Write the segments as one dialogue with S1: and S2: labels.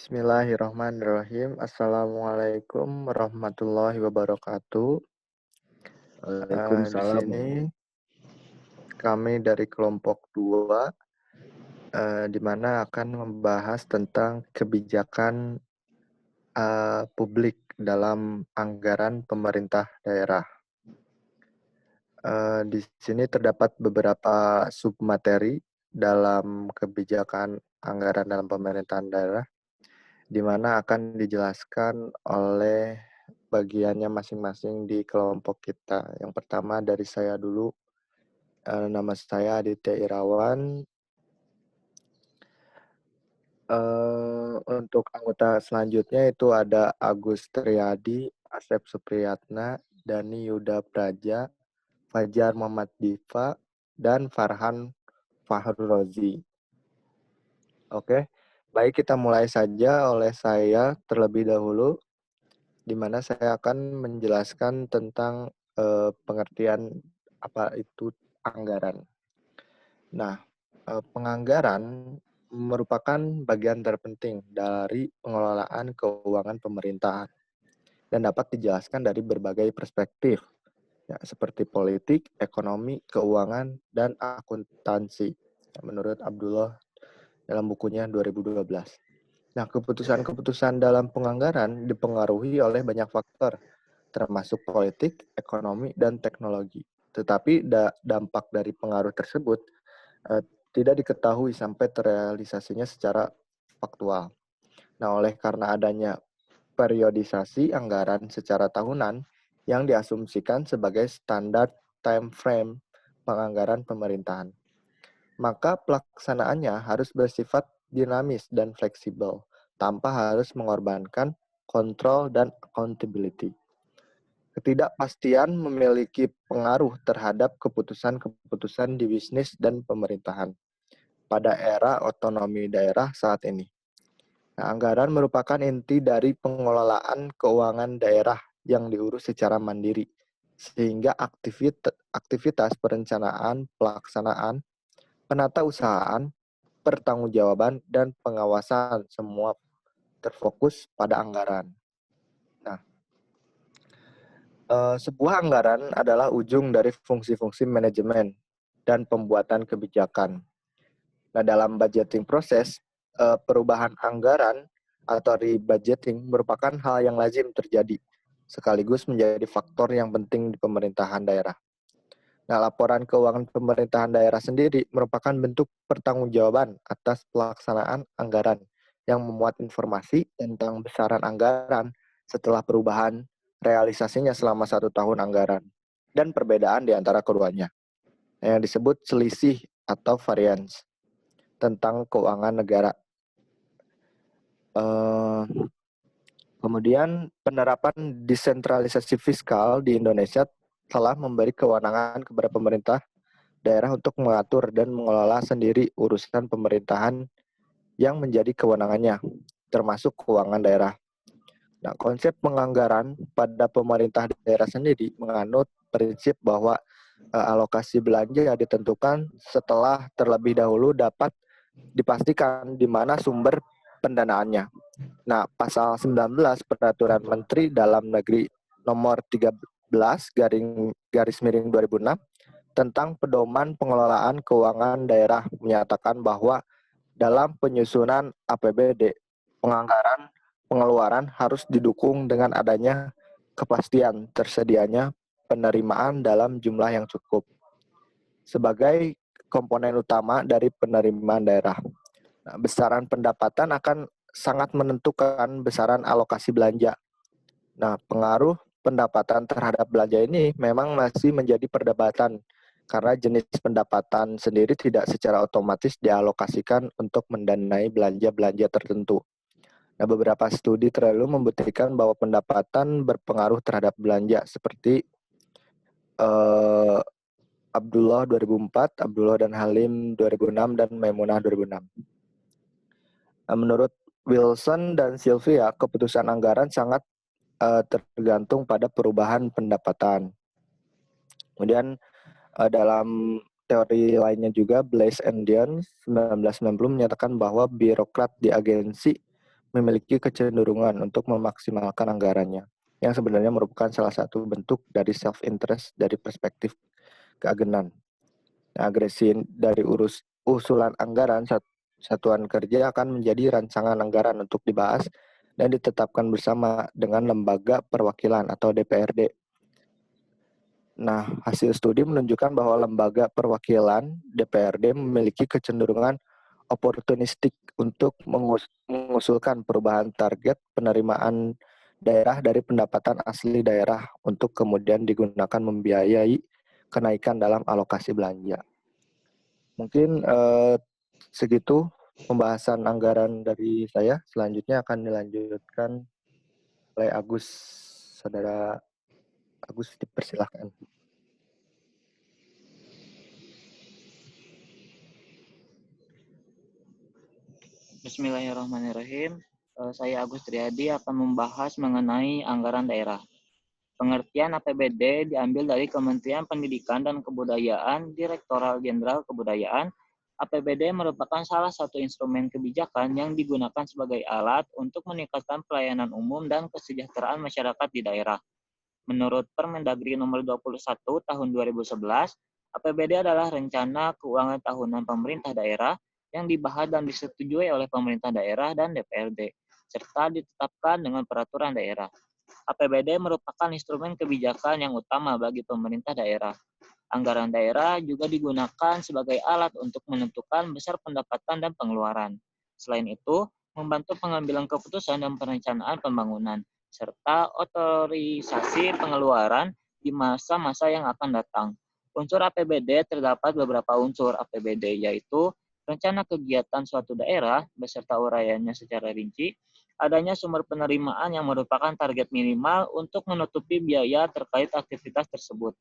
S1: Bismillahirrahmanirrahim. Assalamualaikum warahmatullahi wabarakatuh. Di
S2: Waalaikumsalam.
S1: sini kami dari kelompok 2, di mana akan membahas tentang kebijakan publik dalam anggaran pemerintah daerah. Di sini terdapat beberapa submateri dalam kebijakan anggaran dalam pemerintahan daerah, di mana akan dijelaskan oleh bagiannya masing-masing di kelompok kita. Yang pertama dari saya dulu, nama saya Aditya Irawan. Untuk anggota selanjutnya itu ada Agus Triadi, Asep Supriyatna, Dani Yuda Praja, Fajar Muhammad Diva, dan Farhan Fahrozi. Oke, baik kita mulai saja oleh saya terlebih dahulu, di mana saya akan menjelaskan tentang pengertian apa itu anggaran. Nah, penganggaran merupakan bagian terpenting dari pengelolaan keuangan pemerintahan dan dapat dijelaskan dari berbagai perspektif, ya, seperti politik, ekonomi, keuangan, dan akuntansi, menurut Abdullah dalam bukunya 2012. Nah, keputusan-keputusan dalam penganggaran dipengaruhi oleh banyak faktor, termasuk politik, ekonomi, dan teknologi. Tetapi dampak dari pengaruh tersebut tidak diketahui sampai terrealisasinya secara faktual. Nah, oleh karena adanya periodisasi anggaran secara tahunan yang diasumsikan sebagai standar time frame penganggaran pemerintahan, maka pelaksanaannya harus bersifat dinamis dan fleksibel, tanpa harus mengorbankan kontrol dan accountability. Ketidakpastian memiliki pengaruh terhadap keputusan-keputusan di bisnis dan pemerintahan pada era otonomi daerah saat ini. Nah, anggaran merupakan inti dari pengelolaan keuangan daerah yang diurus secara mandiri, sehingga aktivitas perencanaan, pelaksanaan, penatausahaan, pertanggungjawaban, dan pengawasan semua terfokus pada anggaran. Nah, sebuah anggaran adalah ujung dari fungsi-fungsi manajemen dan pembuatan kebijakan. Nah, dalam budgeting proses, perubahan anggaran atau rebudgeting merupakan hal yang lazim terjadi, sekaligus menjadi faktor yang penting di pemerintahan daerah. Nah, laporan keuangan pemerintahan daerah sendiri merupakan bentuk pertanggungjawaban atas pelaksanaan anggaran yang memuat informasi tentang besaran anggaran setelah perubahan realisasinya selama 1 tahun anggaran dan perbedaan di antara keduanya, yang disebut selisih atau variance tentang keuangan negara. Kemudian penerapan desentralisasi fiskal di Indonesia telah memberi kewenangan kepada pemerintah daerah untuk mengatur dan mengelola sendiri urusan pemerintahan yang menjadi kewenangannya, termasuk keuangan daerah. Nah, konsep penganggaran pada pemerintah daerah sendiri menganut prinsip bahwa alokasi belanja ditentukan setelah terlebih dahulu dapat dipastikan di mana sumber pendanaannya. Nah, pasal 19 Peraturan Menteri Dalam Negeri nomor 13 garis miring 2006 tentang pedoman pengelolaan keuangan daerah menyatakan bahwa dalam penyusunan APBD, penganggaran pengeluaran harus didukung dengan adanya kepastian tersedianya penerimaan dalam jumlah yang cukup sebagai komponen utama dari penerimaan daerah. Nah, besaran pendapatan akan sangat menentukan besaran alokasi belanja. Nah, pengaruh pendapatan terhadap belanja ini memang masih menjadi perdebatan karena jenis pendapatan sendiri tidak secara otomatis dialokasikan untuk mendanai belanja-belanja tertentu. Nah, beberapa studi terdahulu membuktikan bahwa pendapatan berpengaruh terhadap belanja seperti Abdullah 2004, Abdullah dan Halim 2006, dan Maimunah 2006. Menurut Wilson dan Sylvia, keputusan anggaran sangat tergantung pada perubahan pendapatan. Kemudian dalam teori lainnya juga, Blaise and Dion 1990 menyatakan bahwa birokrat di agensi memiliki kecenderungan untuk memaksimalkan anggarannya, yang sebenarnya merupakan salah satu bentuk dari self-interest dari perspektif keagenan. Agresi dari usulan anggaran satuan kerja akan menjadi rancangan anggaran untuk dibahas dan ditetapkan bersama dengan lembaga perwakilan atau DPRD. Nah, hasil studi menunjukkan bahwa lembaga perwakilan DPRD memiliki kecenderungan oportunistik untuk mengusulkan perubahan target penerimaan daerah dari pendapatan asli daerah untuk kemudian digunakan membiayai kenaikan dalam alokasi belanja. Mungkin segitu pembahasan anggaran dari saya. Selanjutnya akan dilanjutkan oleh Agus. Saudara Agus, dipersilahkan.
S2: Bismillahirrahmanirrahim. Saya Agus Triadi akan membahas mengenai anggaran daerah. Pengertian APBD diambil dari Kementerian Pendidikan dan Kebudayaan, Direktorat Jenderal Kebudayaan. APBD merupakan salah satu instrumen kebijakan yang digunakan sebagai alat untuk meningkatkan pelayanan umum dan kesejahteraan masyarakat di daerah. Menurut Permendagri nomor 21 tahun 2011, APBD adalah rencana keuangan tahunan pemerintah daerah yang dibahas dan disetujui oleh pemerintah daerah dan DPRD, serta ditetapkan dengan peraturan daerah. APBD merupakan instrumen kebijakan yang utama bagi pemerintah daerah. Anggaran daerah juga digunakan sebagai alat untuk menentukan besar pendapatan dan pengeluaran. Selain itu, membantu pengambilan keputusan dan perencanaan pembangunan, serta otorisasi pengeluaran di masa-masa yang akan datang. Unsur APBD terdapat beberapa unsur APBD, yaitu rencana kegiatan suatu daerah beserta uraiannya secara rinci, adanya sumber penerimaan yang merupakan target minimal untuk menutupi biaya terkait aktivitas tersebut,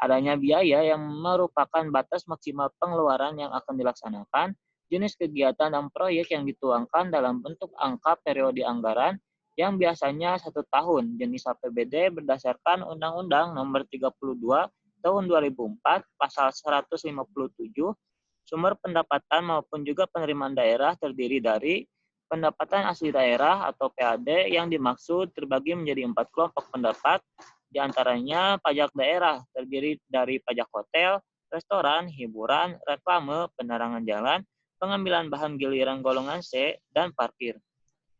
S2: adanya biaya yang merupakan batas maksimal pengeluaran yang akan dilaksanakan, jenis kegiatan dan proyek yang dituangkan dalam bentuk angka periode anggaran yang biasanya 1 tahun, jenis APBD berdasarkan Undang-Undang Nomor 32 Tahun 2004, Pasal 157, sumber pendapatan maupun juga penerimaan daerah terdiri dari pendapatan asli daerah atau PAD yang dimaksud terbagi menjadi 4 kelompok pendapat, di antaranya pajak daerah terdiri dari pajak hotel, restoran, hiburan, reklame, penerangan jalan, pengambilan bahan giliran golongan C, dan parkir.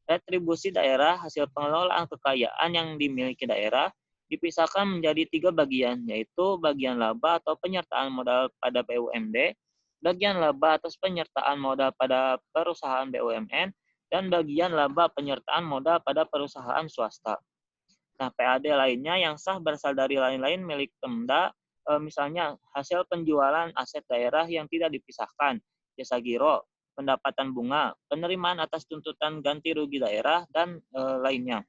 S2: Retribusi daerah hasil pengelolaan kekayaan yang dimiliki daerah dipisahkan menjadi 3 bagian, yaitu bagian laba atau penyertaan modal pada BUMD, bagian laba atas penyertaan modal pada perusahaan BUMN, dan bagian laba penyertaan modal pada perusahaan swasta. Nah, PAD lainnya yang sah berasal dari lain-lain milik Pemda, misalnya hasil penjualan aset daerah yang tidak dipisahkan, jasa giro, pendapatan bunga, penerimaan atas tuntutan ganti rugi daerah, dan lainnya.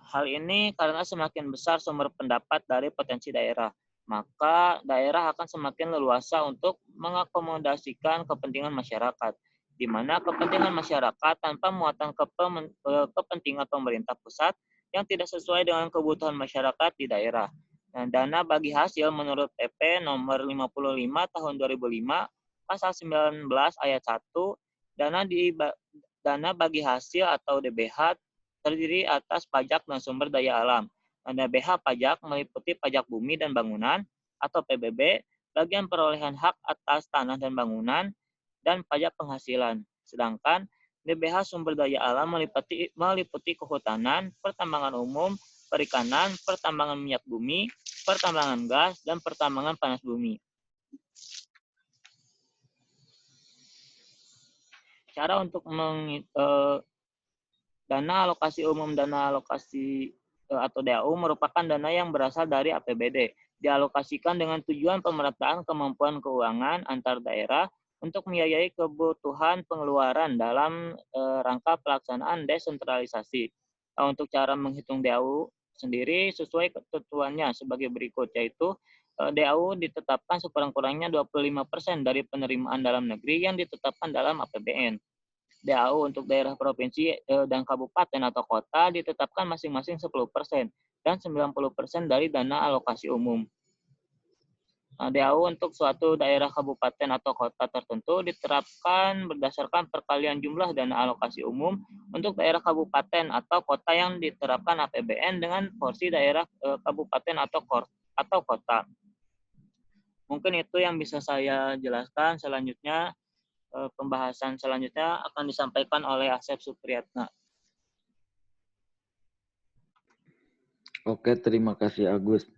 S2: Hal ini karena semakin besar sumber pendapat dari potensi daerah, maka daerah akan semakin leluasa untuk mengakomodasikan kepentingan masyarakat, di mana kepentingan masyarakat tanpa muatan kepentingan pemerintah pusat yang tidak sesuai dengan kebutuhan masyarakat di daerah. Nah, dana bagi hasil menurut PP nomor 55 tahun 2005, pasal 19 ayat 1, dana bagi hasil atau DBH terdiri atas pajak dan sumber daya alam. DBH pajak meliputi pajak bumi dan bangunan atau PBB, bagian perolehan hak atas tanah dan bangunan, dan pajak penghasilan. Sedangkan DBH sumber daya alam meliputi kehutanan, pertambangan umum, perikanan, pertambangan minyak bumi, pertambangan gas, dan pertambangan panas bumi. Cara untuk dana alokasi umum, dana alokasi atau DAU merupakan dana yang berasal dari APBD. Dialokasikan dengan tujuan pemerataan kemampuan keuangan antar daerah untuk membiayai kebutuhan pengeluaran dalam rangka pelaksanaan desentralisasi. Untuk cara menghitung DAU sendiri sesuai ketentuannya sebagai berikut, yaitu DAU ditetapkan sekurang-kurangnya 25% dari penerimaan dalam negeri yang ditetapkan dalam APBN. DAU untuk daerah provinsi dan kabupaten atau kota ditetapkan masing-masing 10% dan 90% dari dana alokasi umum. DAU untuk suatu daerah kabupaten atau kota tertentu diterapkan berdasarkan perkalian jumlah dana alokasi umum untuk daerah kabupaten atau kota yang diterapkan APBN dengan porsi daerah kabupaten atau kota. Mungkin itu yang bisa saya jelaskan. Selanjutnya, pembahasan selanjutnya akan disampaikan oleh Asep Supriyatna.
S3: Oke, terima kasih Agus.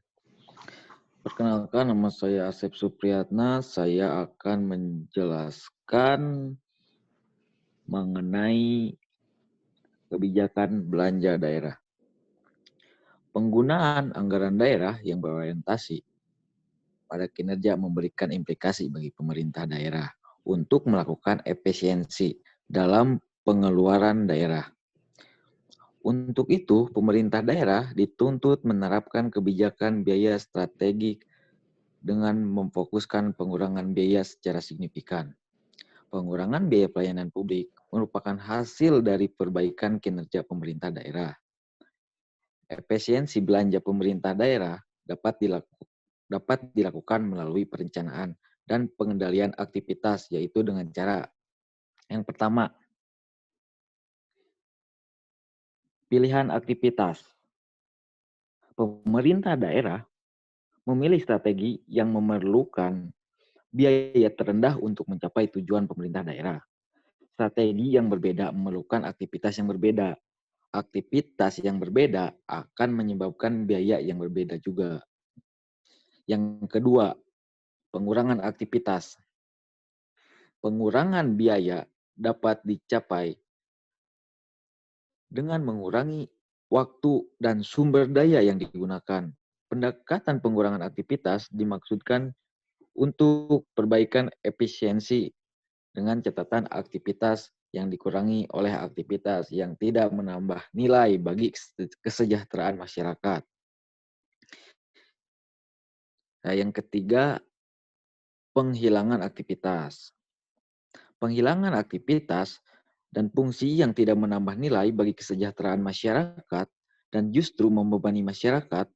S3: Perkenalkan, nama saya Asep Supriyatna. Saya akan menjelaskan mengenai kebijakan belanja daerah. Penggunaan anggaran daerah yang berorientasi pada kinerja memberikan implikasi bagi pemerintah daerah untuk melakukan efisiensi dalam pengeluaran daerah. Untuk itu, pemerintah daerah dituntut menerapkan kebijakan biaya strategik dengan memfokuskan pengurangan biaya secara signifikan. Pengurangan biaya pelayanan publik merupakan hasil dari perbaikan kinerja pemerintah daerah. Efisiensi belanja pemerintah daerah dapat dilakukan melalui perencanaan dan pengendalian aktivitas, yaitu dengan cara yang pertama, pilihan aktivitas. Pemerintah daerah memilih strategi yang memerlukan biaya terendah untuk mencapai tujuan pemerintah daerah. Strategi yang berbeda memerlukan aktivitas yang berbeda. Aktivitas yang berbeda akan menyebabkan biaya yang berbeda juga. Yang kedua, pengurangan aktivitas. Pengurangan biaya dapat dicapai dengan mengurangi waktu dan sumber daya yang digunakan. Pendekatan pengurangan aktivitas dimaksudkan untuk perbaikan efisiensi dengan catatan aktivitas yang dikurangi oleh aktivitas yang tidak menambah nilai bagi kesejahteraan masyarakat. Nah, yang ketiga, penghilangan aktivitas. Penghilangan aktivitas dan fungsi yang tidak menambah nilai bagi kesejahteraan masyarakat dan justru membebani masyarakat.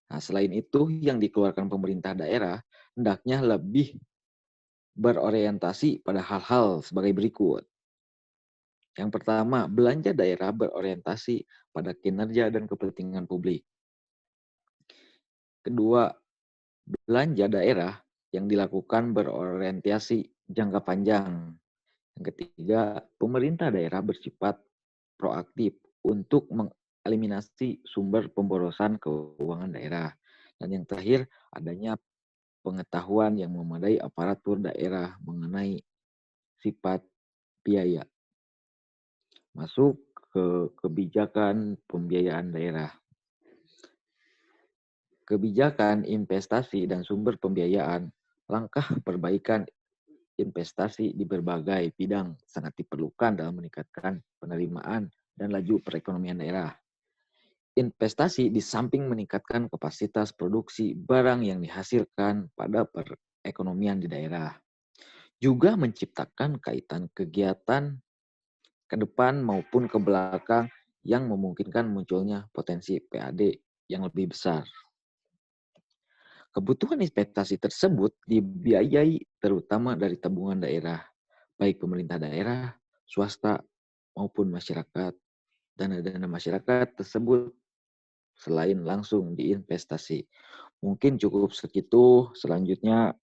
S3: Nah, selain itu, yang dikeluarkan pemerintah daerah hendaknya lebih berorientasi pada hal-hal sebagai berikut. Yang pertama, belanja daerah berorientasi pada kinerja dan kepentingan publik. Kedua, belanja daerah yang dilakukan berorientasi jangka panjang. Yang ketiga, pemerintah daerah bersifat proaktif untuk mengeliminasi sumber pemborosan keuangan daerah. Dan yang terakhir, adanya pengetahuan yang memadai aparatur daerah mengenai sifat biaya. Masuk ke kebijakan pembiayaan daerah. Kebijakan investasi dan sumber pembiayaan, langkah perbaikan investasi di berbagai bidang sangat diperlukan dalam meningkatkan penerimaan dan laju perekonomian daerah. Investasi di samping meningkatkan kapasitas produksi barang yang dihasilkan pada perekonomian di daerah, juga menciptakan kaitan kegiatan ke depan maupun ke belakang yang memungkinkan munculnya potensi PAD yang lebih besar. Kebutuhan investasi tersebut dibiayai terutama dari tabungan daerah, baik pemerintah daerah, swasta, maupun masyarakat. Dana-dana masyarakat tersebut selain langsung diinvestasi. Mungkin cukup segitu, selanjutnya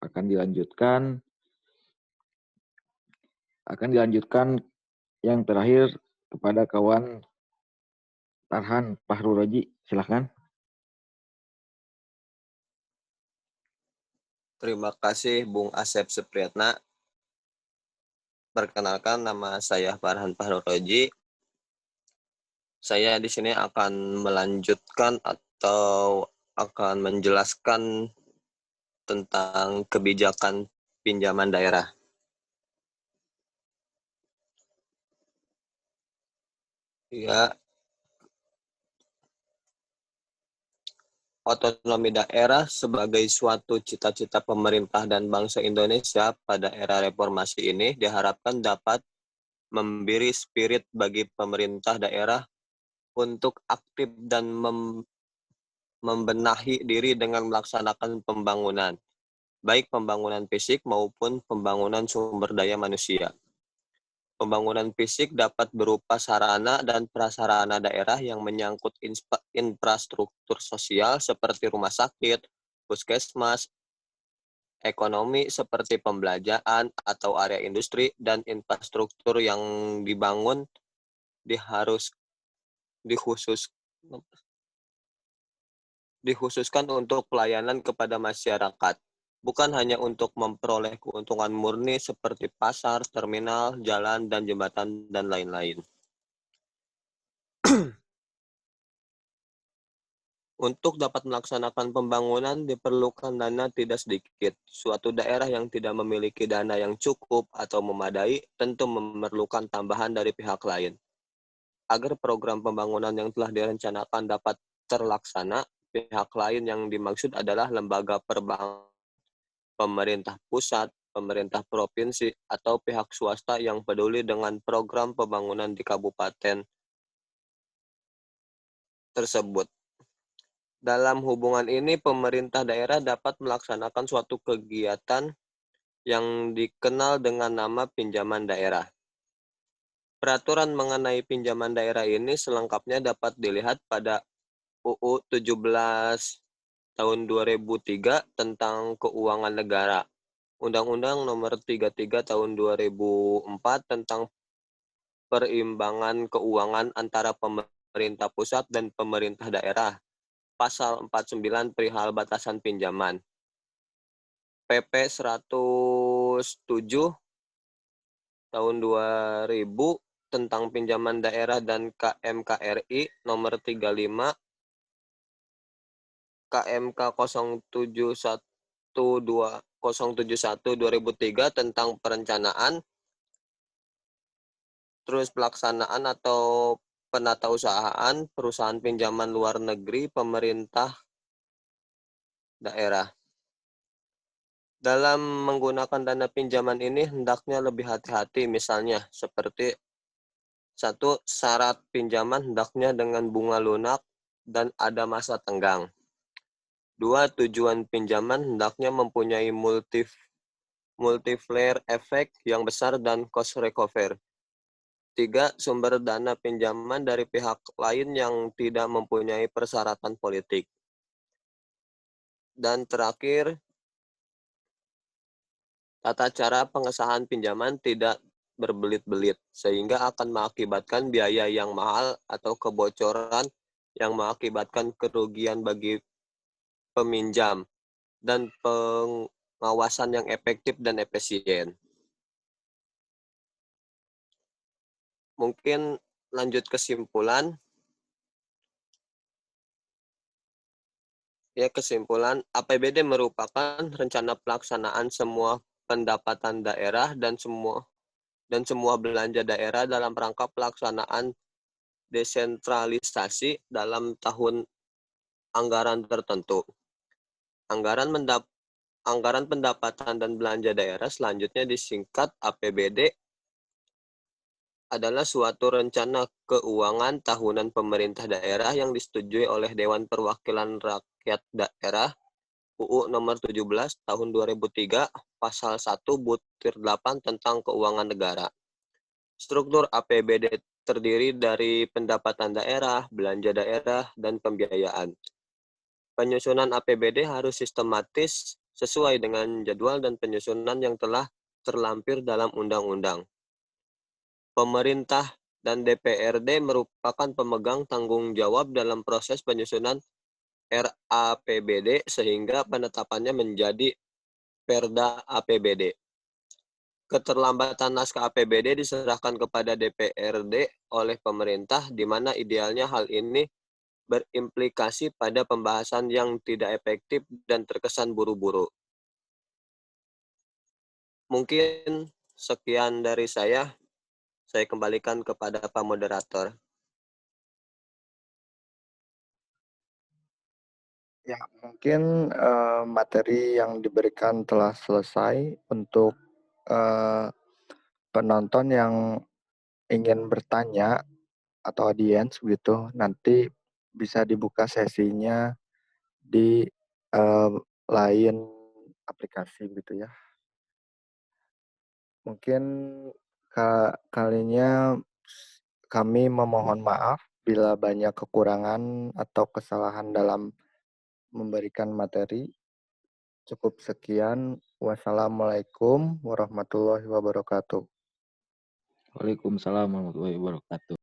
S3: akan dilanjutkan yang terakhir kepada kawan Tarhan Fahru Roji, silahkan.
S4: Terima kasih Bung Asep Supriyatna. Perkenalkan, nama saya Farhan Fahruroji. Saya di sini akan melanjutkan atau akan menjelaskan tentang kebijakan pinjaman daerah. Ya, otonomi daerah sebagai suatu cita-cita pemerintah dan bangsa Indonesia pada era reformasi ini diharapkan dapat memberi spirit bagi pemerintah daerah untuk aktif dan membenahi diri dengan melaksanakan pembangunan, baik pembangunan fisik maupun pembangunan sumber daya manusia. Pembangunan fisik dapat berupa sarana dan prasarana daerah yang menyangkut infrastruktur sosial seperti rumah sakit, puskesmas, ekonomi seperti pembelajaran atau area industri, dan infrastruktur yang dibangun dikhusus dikhususkan untuk pelayanan kepada masyarakat, bukan hanya untuk memperoleh keuntungan murni seperti pasar, terminal, jalan, dan jembatan, dan lain-lain. Untuk dapat melaksanakan pembangunan diperlukan dana tidak sedikit. Suatu daerah yang tidak memiliki dana yang cukup atau memadai tentu memerlukan tambahan dari pihak lain. Agar program pembangunan yang telah direncanakan dapat terlaksana, pihak lain yang dimaksud adalah lembaga perbankan, pemerintah pusat, pemerintah provinsi, atau pihak swasta yang peduli dengan program pembangunan di kabupaten tersebut. Dalam hubungan ini, pemerintah daerah dapat melaksanakan suatu kegiatan yang dikenal dengan nama pinjaman daerah. Peraturan mengenai pinjaman daerah ini selengkapnya dapat dilihat pada UU 17 tahun 2003 tentang keuangan negara, Undang-Undang Nomor 33 tahun 2004 tentang perimbangan keuangan antara pemerintah pusat dan pemerintah daerah, Pasal 49 perihal batasan pinjaman, PP 107 tahun 2000 tentang pinjaman daerah, dan KMKRI nomor 35 KMK 071 tentang perencanaan, terus pelaksanaan atau penatausahaan perusahaan pinjaman luar negeri pemerintah daerah. Dalam menggunakan dana pinjaman ini hendaknya lebih hati-hati, misalnya seperti 1. Syarat pinjaman hendaknya dengan bunga lunak dan ada masa tenggang. 2. Tujuan pinjaman hendaknya mempunyai multiplier efek yang besar dan cost recover. 3. Sumber dana pinjaman dari pihak lain yang tidak mempunyai persyaratan politik. Dan terakhir, tata cara pengesahan pinjaman tidak berbelit-belit, sehingga akan mengakibatkan biaya yang mahal atau kebocoran yang mengakibatkan kerugian bagi peminjam, dan pengawasan yang efektif dan efisien. Mungkin lanjut kesimpulan. Kesimpulan, APBD merupakan rencana pelaksanaan semua pendapatan daerah dan semua belanja daerah dalam rangka pelaksanaan desentralisasi dalam tahun anggaran tertentu. Anggaran pendapatan dan belanja daerah, selanjutnya disingkat APBD, adalah suatu rencana keuangan tahunan pemerintah daerah yang disetujui oleh Dewan Perwakilan Rakyat Daerah UU Nomor 17 Tahun 2003 Pasal 1 Butir 8 tentang Keuangan Negara. Struktur APBD terdiri dari pendapatan daerah, belanja daerah, dan pembiayaan. Penyusunan APBD harus sistematis sesuai dengan jadwal dan penyusunan yang telah terlampir dalam undang-undang. Pemerintah dan DPRD merupakan pemegang tanggung jawab dalam proses penyusunan RAPBD sehingga penetapannya menjadi Perda APBD. Keterlambatan naskah APBD diserahkan kepada DPRD oleh pemerintah, di mana idealnya hal ini berimplikasi pada pembahasan yang tidak efektif dan terkesan buru-buru. Mungkin sekian dari saya. Saya kembalikan kepada Pak Moderator.
S1: Ya, mungkin materi yang diberikan telah selesai. Untuk penonton yang ingin bertanya atau audiens begitu, nanti bisa dibuka sesinya di lain aplikasi gitu ya. Mungkin kalinya kami memohon maaf bila banyak kekurangan atau kesalahan dalam memberikan materi. Cukup sekian. Wassalamualaikum warahmatullahi wabarakatuh.
S3: Waalaikumsalam warahmatullahi wabarakatuh.